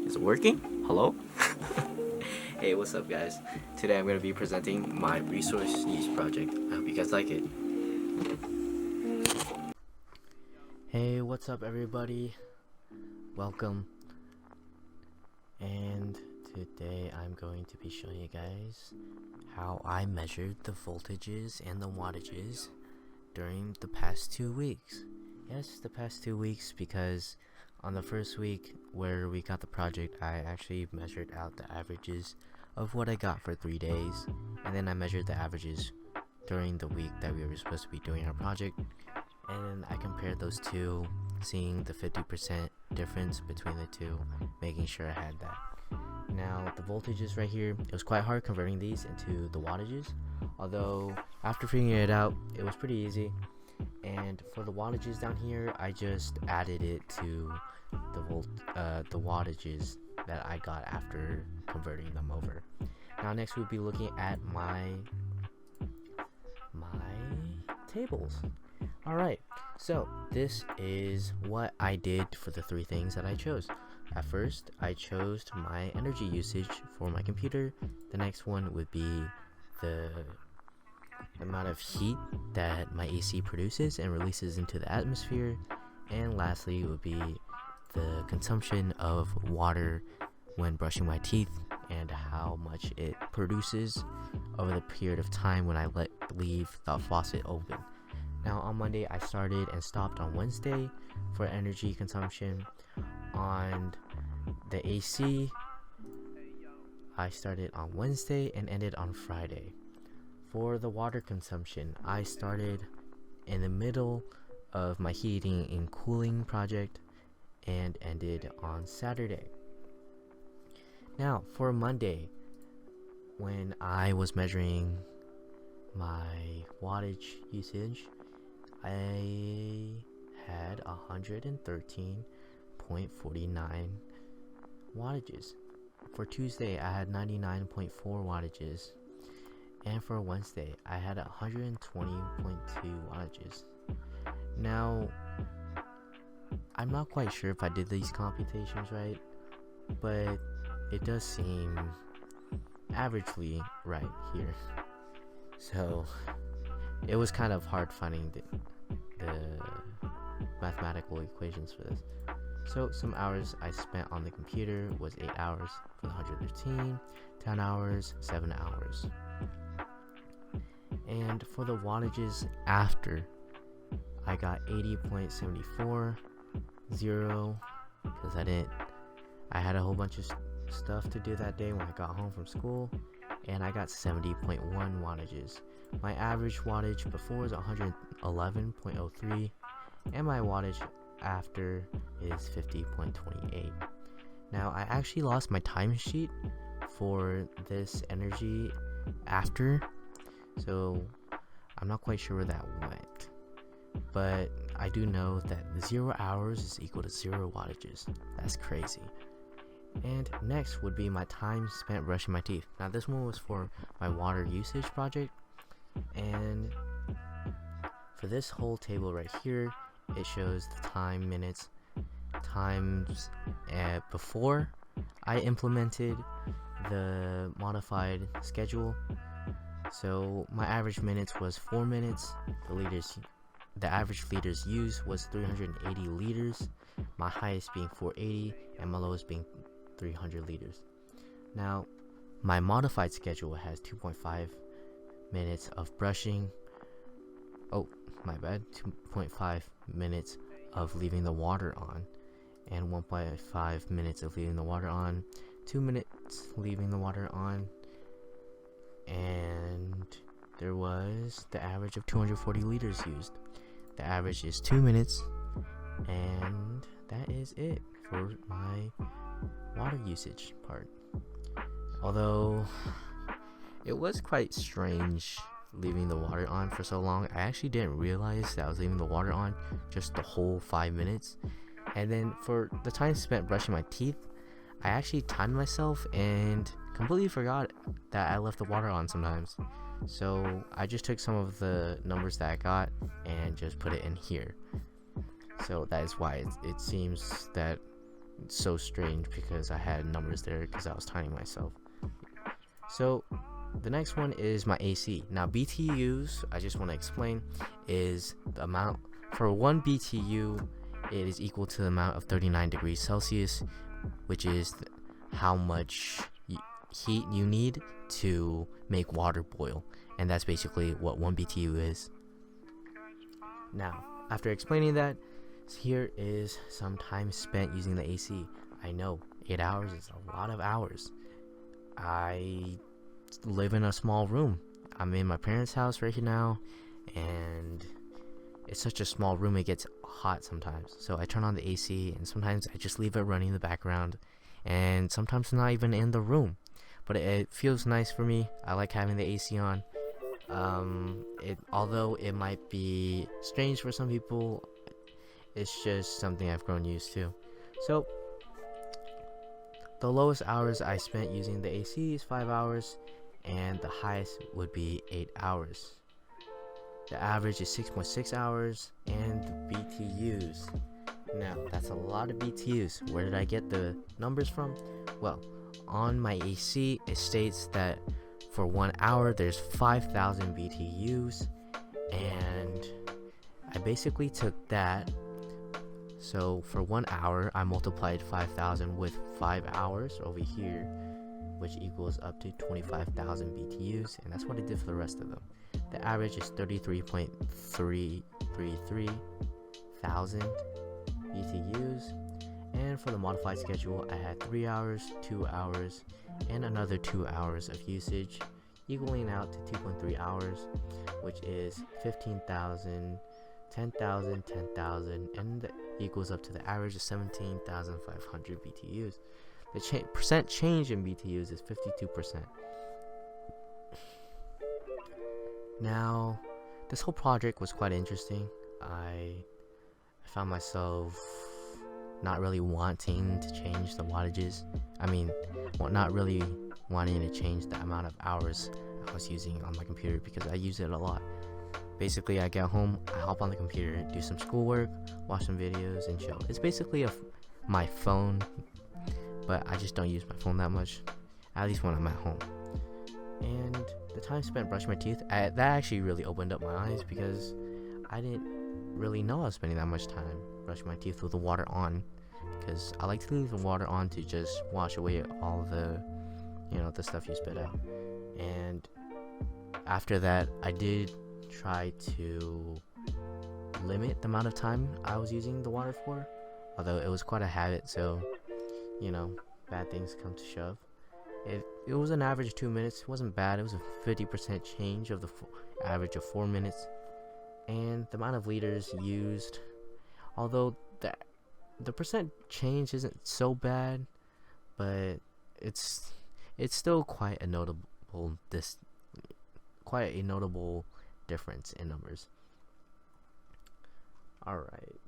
Is it working? Hello? Hey, what's up, guys? Today I'm going to be presenting my resource use project. I hope you guys like it. Hey, what's up, everybody? Welcome. And today I'm going to be showing you guys how I measured the voltages and the wattages during the past 2 weeks. Yes, the past 2 weeks, because on the first week where we got the project, I actually measured out the averages of what I got for 3 days, and then I measured the averages during the week that we were supposed to be doing our project, and then I compared those two, seeing the 50% difference between the two, making sure I had that. Now, the voltages right here, it was quite hard converting these into the wattages, although after figuring it out, it was pretty easy. And for the wattages down here, I just added it to the wattages that I got after converting them over. Now next we'll be looking at my tables. Alright, so this is what I did for the 3 things that I chose. At first, I chose my energy usage for my computer. The next one would be the amount of heat that my AC produces and releases into the atmosphere. And lastly would be the consumption of water when brushing my teeth and how much it produces over the period of time when I leave the faucet open. Now on Monday I started and stopped on Wednesday for energy consumption. On the AC, I started on Wednesday and ended on Friday. For the water consumption, I started in the middle of my heating and cooling project and ended on Saturday. Now for Monday, when I was measuring my wattage usage, I had 113.49 wattages. For Tuesday, I had 99.4 wattages. And for Wednesday, I had 120.2 wattages. Now, I'm not quite sure if I did these computations right, but it does seem averagely right here. So, it was kind of hard finding the mathematical equations for this. So, some hours I spent on the computer was 8 hours for the 113, 10 hours, 7 hours. And for the wattages after, I got 80.74, 0, because I had a whole bunch of stuff to do that day when I got home from school, and I got 70.1 wattages. My average wattage before is 111.03, and my wattage after is 50.28. Now, I actually lost my timesheet for this energy after, so I'm not quite sure where that went, but I do know that 0 hours is equal to 0 wattages. That's crazy. And next would be my time spent brushing my teeth. Now this one was for my water usage project, and for this whole table right here, it shows the time, minutes, times before I implemented the modified schedule. So my average minutes was 4 minutes. The average liters used was 380 liters. My highest being 480 and my lowest being 300 liters. Now, my modified schedule has 2.5 minutes of brushing. Oh, my bad. 2.5 minutes of leaving the water on, and 1.5 minutes of leaving the water on. 2 minutes leaving the water on. And there was the average of 240 liters used. The average is 2 minutes, and that is it for my water usage part. Although it was quite strange leaving the water on for so long. I actually didn't realize that I was leaving the water on just the whole 5 minutes. And then for the time spent brushing my teeth, I actually timed myself and completely forgot that I left the water on sometimes. So I just took some of the numbers that I got and just put it in here. So that is why it seems that It's so strange because I had numbers there because I was timing myself. So the next one is my AC. Now BTUs, I just want to explain, is the amount for 1 BTU. It is equal to the amount of 39 degrees Celsius, which is how much heat you need to make water boil, and that's basically what 1 BTU is. Now, after explaining that, here is some time spent using the AC. I know 8 hours is a lot of hours. I live in a small room. I'm in my parents' house right now, and it's such a small room, it gets hot sometimes. So I turn on the AC, and sometimes I just leave it running in the background, and sometimes I'm not even in the room. But it feels nice for me. I like having the AC on. Although it might be strange for some people, it's just something I've grown used to. So the lowest hours I spent using the AC is 5 hours, and the highest would be 8 hours. The average is 6.6 hours, and the BTUs. Now, that's a lot of BTUs. Where did I get the numbers from? Well, on my AC, it states that for 1 hour, there's 5,000 BTUs, and I basically took that. So for 1 hour, I multiplied 5,000 with 5 hours over here, which equals up to 25,000 BTUs, and that's what I did for the rest of them. The average is 33.333 thousand BTUs, and for the modified schedule, I had 3 hours, 2 hours, and another 2 hours of usage, equaling out to 2.3 hours, which is 15,000, 10,000, 10,000, and that equals up to the average of 17,500 BTUs. The percent change in BTUs is 52%. Now, this whole project was quite interesting. I found myself not really wanting to change the wattages. Not really wanting to change the amount of hours I was using on my computer because I use it a lot. Basically, I get home, I hop on the computer, do some schoolwork, watch some videos, and chill. It's basically my phone, but I just don't use my phone that much, at least when I'm at home. And the time spent brushing my teeth, that actually really opened up my eyes because I didn't really know I was spending that much time brushing my teeth with the water on, because I like to leave the water on to just wash away all the stuff you spit out. And after that, I did try to limit the amount of time I was using the water for, although it was quite a habit, so bad things come to shove. It was an average of 2 minutes. It wasn't bad. It was a 50% change of the average of 4 minutes. And the amount of liters used, although the percent change isn't so bad, but it's still quite a notable difference in numbers. Alright.